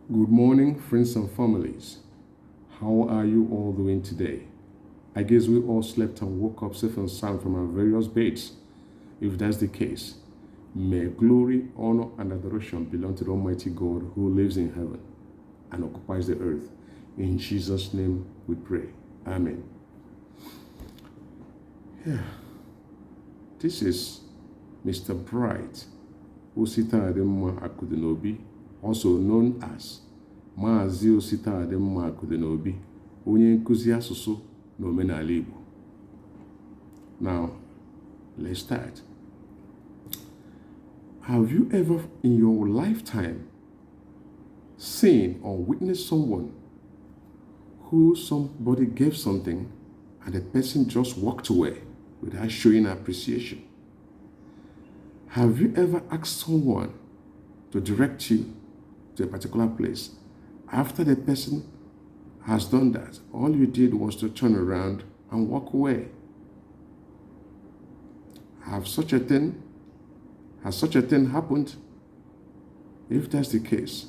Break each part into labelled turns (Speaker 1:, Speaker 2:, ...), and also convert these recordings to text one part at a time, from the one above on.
Speaker 1: Good morning, friends and families. How are you all doing today? I guess we all slept and woke up safe and sound from our various beds. If that's the case, may glory, honor, and adoration belong to the Almighty God who lives in heaven and occupies the earth. In Jesus' name we pray. Amen. This is Mr. Bright Osita Ademma Akudinobi, also known as Maazi Osita Ademma Akudinobi, onye nkuzi asụsụ na omenala Igbo. Now, let's start. Have you ever in your lifetime seen or witnessed someone who somebody gave something and the person just walked away without showing appreciation? Have you ever asked someone to direct you to a particular place? After the person has done that, all you did was to turn around and walk away. Has such a thing happened? If that's the case,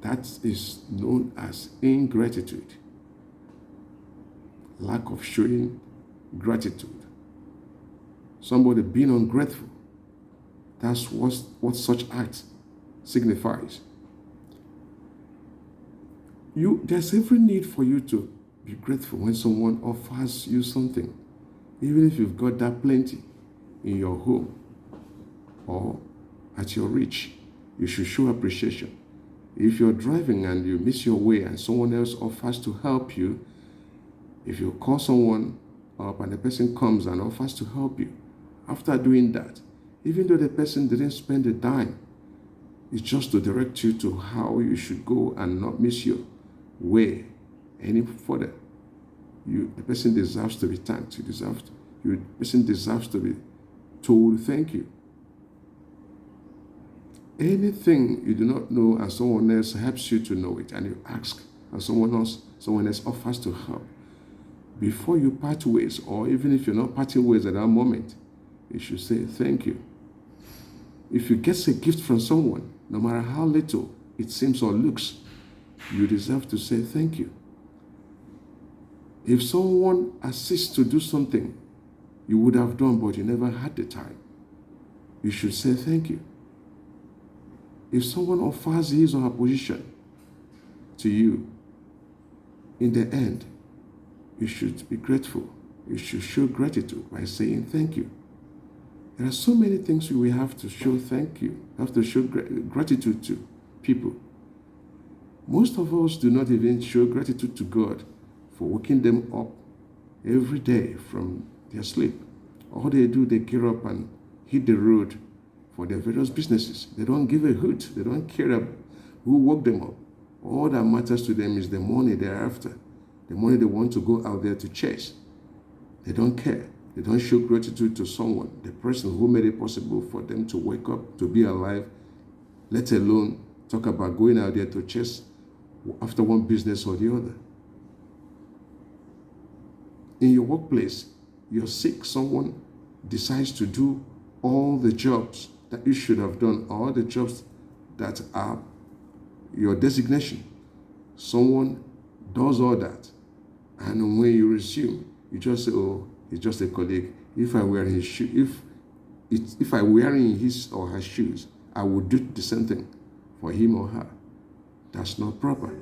Speaker 1: that is known as ingratitude. Lack of showing gratitude. Somebody being ungrateful. That's what such act signifies. There's every need for you to be grateful when someone offers you something, even if you've got that plenty in your home or at your reach. You should show appreciation. If you're driving and you miss your way and someone else offers to help you, if you call someone up and the person comes and offers to help you, after doing that, even though the person didn't spend a dime, it's just to direct you to how you should go and not miss your way any further. The person deserves to be thanked. The person deserves to be told thank you. Anything you do not know and someone else helps you to know it, and you ask and someone else offers to help, before you part ways, or even if you're not parting ways at that moment, you should say thank you. If you get a gift from someone, no matter how little it seems or looks, you deserve to say thank you. If someone assists to do something you would have done but you never had the time, you should say thank you. If someone offers his or her position to you, in the end, you should be grateful. You should show gratitude by saying thank you. There are so many things we have to show thank you, have to show gratitude to people. Most of us do not even show gratitude to God for waking them up every day from their sleep. All they do, they get up and hit the road for their various businesses. They don't give a hoot. They don't care who woke them up. All that matters to them is the money they're after, the money they want to go out there to chase. They don't care. They don't show gratitude to someone, the person who made it possible for them to wake up, to be alive, let alone talk about going out there to chase after one business or the other. In your workplace, you're sick, someone decides to do all the jobs that you should have done, all the jobs that are your designation. Someone does all that, and when you resume, you just say, oh, he's just a colleague. If I were in his shoes, if I were in his or her shoes, I would do the same thing for him or her. That's not proper.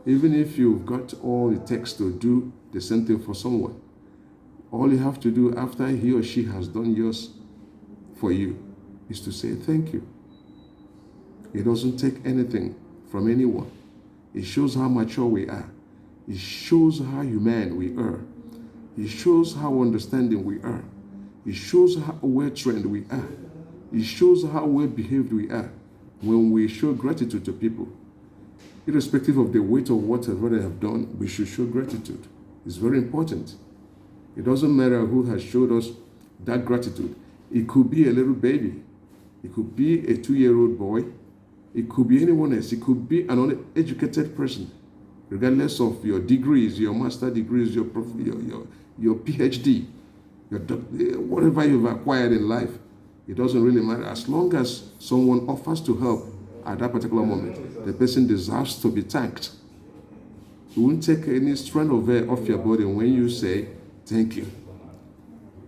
Speaker 1: Even if you've got all it takes to do the same thing for someone, all you have to do after he or she has done yours for you is to say thank you. It doesn't take anything from anyone. It shows how mature we are. It shows how human we are. It shows how understanding we are. It shows how well-trained we are. It shows how well-behaved we are when we show gratitude to people. Irrespective of the weight of whatever they have done, we should show gratitude. It's very important. It doesn't matter who has showed us that gratitude. It could be a little baby. It could be a 2-year-old boy. It could be anyone else. It could be an uneducated person. Regardless of your degrees, your master degrees, your PhD, whatever you've acquired in life, it doesn't really matter. As long as someone offers to help at that particular moment, the person deserves to be thanked. You won't take any strand of hair off your body when you say thank you.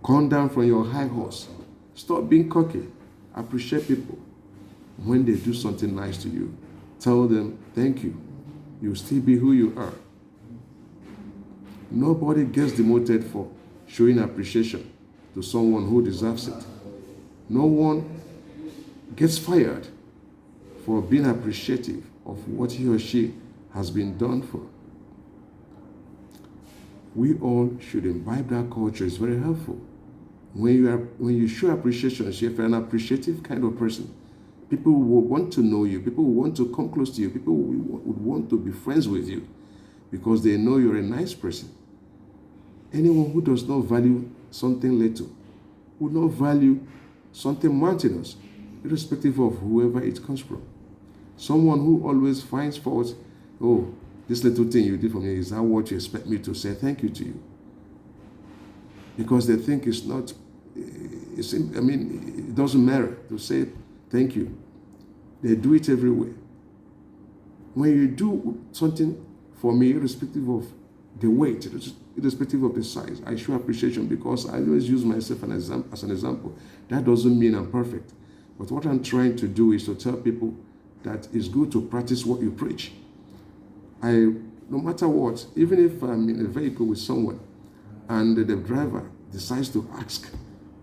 Speaker 1: Come down from your high horse. Stop being cocky. Appreciate people. When they do something nice to you, tell them thank you. You'll still be who you are. Nobody gets demoted for showing appreciation to someone who deserves it. No one gets fired for being appreciative of what he or she has been done for. We all should imbibe that culture. It's very helpful. When you show appreciation, if you're an appreciative kind of person, people will want to know you. People will want to come close to you. People would want to be friends with you because they know you're a nice person. Anyone who does not value something little would not value something mountainous, irrespective of whoever it comes from. Someone who always finds fault, oh, this little thing you did for me, is that what you expect me to say thank you to you? Because they think it doesn't matter to say thank you. They do it everywhere. When you do something for me, irrespective of the weight, irrespective of the size, I show appreciation because I always use myself as an example. That doesn't mean I'm perfect. But what I'm trying to do is to tell people that it's good to practice what you preach. No matter what, even if I'm in a vehicle with someone and the driver decides to ask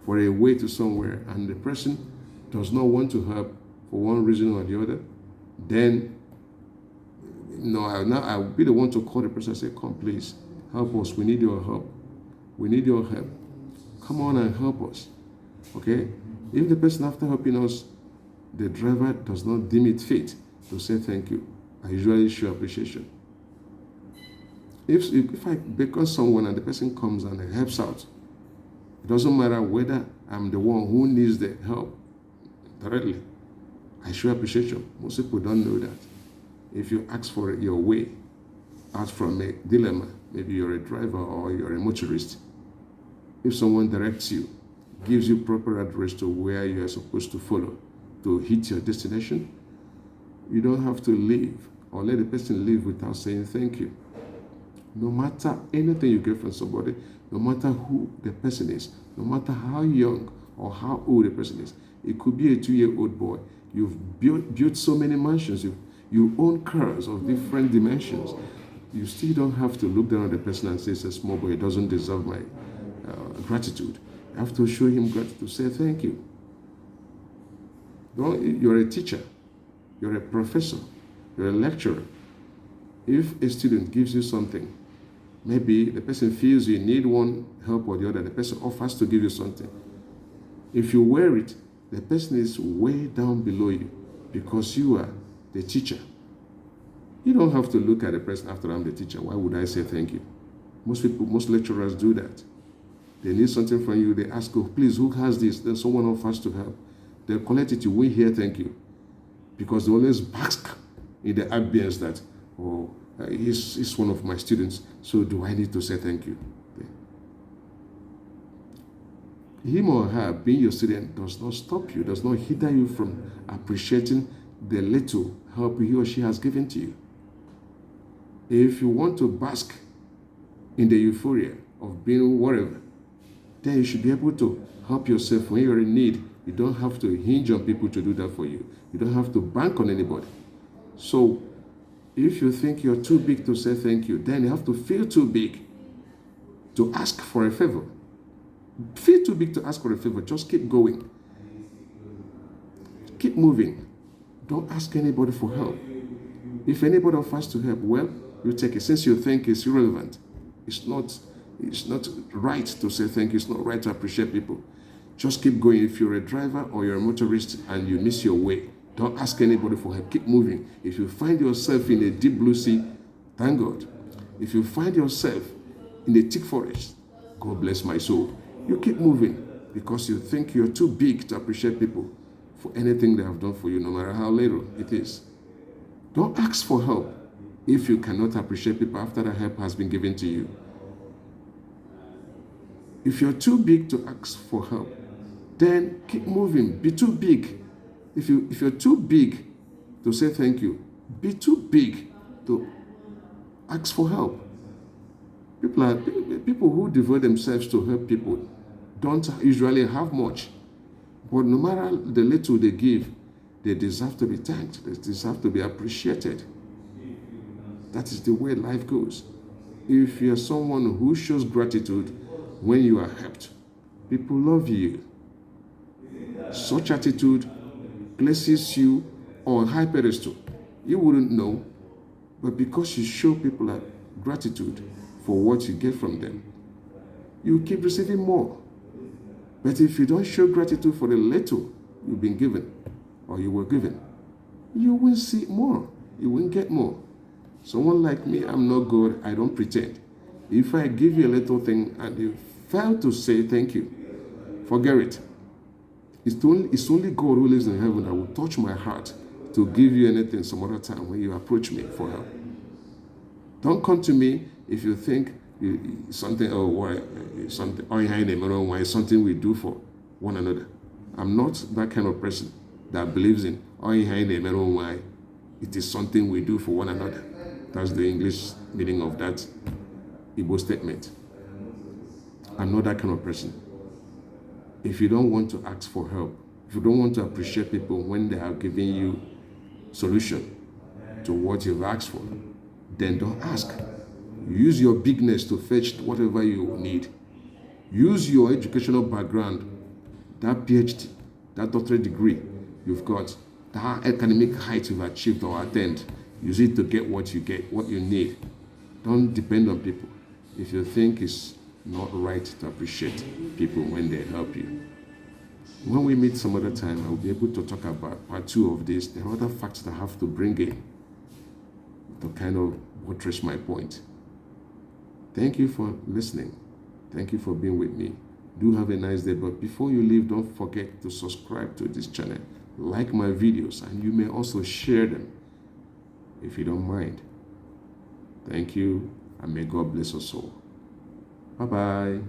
Speaker 1: for a way to somewhere and the person does not want to help for one reason or the other, then I'll be the one to call the person and say, come please, help us, we need your help. We need your help. Come on and help us. Okay? If the person after helping us, the driver does not deem it fit to say thank you, I usually show appreciation. If I beckon someone and the person comes and helps out, it doesn't matter whether I'm the one who needs the help directly, I show appreciation. Most people don't know that. If you ask for your way out from a dilemma, maybe you're a driver or you're a motorist, if someone directs you, gives you proper address to where you are supposed to follow to hit your destination, you don't have to leave or let the person leave without saying thank you. No matter anything you get from somebody, no matter who the person is, no matter how young or how old the person is, it could be a 2-year-old boy. You've built so many mansions, you own cars of different dimensions. You still don't have to look down at the person and say it's a small boy, he doesn't deserve my gratitude. You have to show him gratitude, say thank you. You're a teacher, you're a professor, you're a lecturer. If a student gives you something, maybe the person feels you need one help or the other, the person offers to give you something. If you wear it, the person is way down below you because you are the teacher. You don't have to look at the person after I'm the teacher. Why would I say thank you? Most lecturers do that. They need something from you. They ask, oh, please, who has this? Then someone offers to help. They'll collect it. You won't hear thank you. Because they always bask in the ambience that, oh, he's one of my students, so do I need to say thank you? Him or her being your student does not stop you, does not hinder you from appreciating the little help he or she has given to you. If you want to bask in the euphoria of being whatever, then you should be able to help yourself when you're in need. You don't have to hinge on people to do that for you. You don't have to bank on anybody. So if you think you're too big to say thank you, then you have to feel too big to ask for a favor. Feel too big to ask for a favor. Just keep going. Keep moving. Don't ask anybody for help. If anybody offers to help, well, you take it. Since you think it's irrelevant, it's not right to say thank you. It's not right to appreciate people. Just keep going. If you're a driver or you're a motorist and you miss your way, don't ask anybody for help. Keep moving. If you find yourself in a deep blue sea, thank God. If you find yourself in a thick forest, God bless my soul. You keep moving because you think you're too big to appreciate people for anything they have done for you, no matter how little it is. Don't ask for help if you cannot appreciate people after the help has been given to you. If you're too big to ask for help, then keep moving. Be too big. If you're too big to say thank you. Be too big to ask for help. People who devote themselves to help people don't usually have much. But no matter the little they give, they deserve to be thanked. They deserve to be appreciated. That is the way life goes. If you're someone who shows gratitude when you are helped, people love you. Such attitude places you on a high pedestal. You wouldn't know, but because you show people gratitude for what you get from them, you keep receiving more. But if you don't show gratitude for the little you've been given or you were given, you will see more. You won't get more. Someone like me, I'm not good. I don't pretend. If I give you a little thing and you fail to say thank you, forget it. It's only God who lives in heaven that will touch my heart to give you anything some other time when you approach me for help. Don't come to me if you think something, why something we do for one another. I'm not that kind of person that believes in why it is something we do for one another. That's the English meaning of that Igbo statement. I'm not that kind of person. If you don't want to ask for help, if you don't want to appreciate people when they are giving you solution to what you've asked for, then don't ask. Use your bigness to fetch whatever you need. Use your educational background, that PhD, that doctorate degree you've got, that academic height you've achieved or attained. Use it to get what you need. Don't depend on people if you think it's not right to appreciate people when they help you. When we meet some other time, I'll be able to talk about part 2 of this. There are other facts that I have to bring in to kind of buttress my point. Thank you for listening. Thank you for being with me. Do have a nice day. But before you leave, don't forget to subscribe to this channel, like my videos, and you may also share them if you don't mind. Thank you, and may God bless us all. Bye-bye.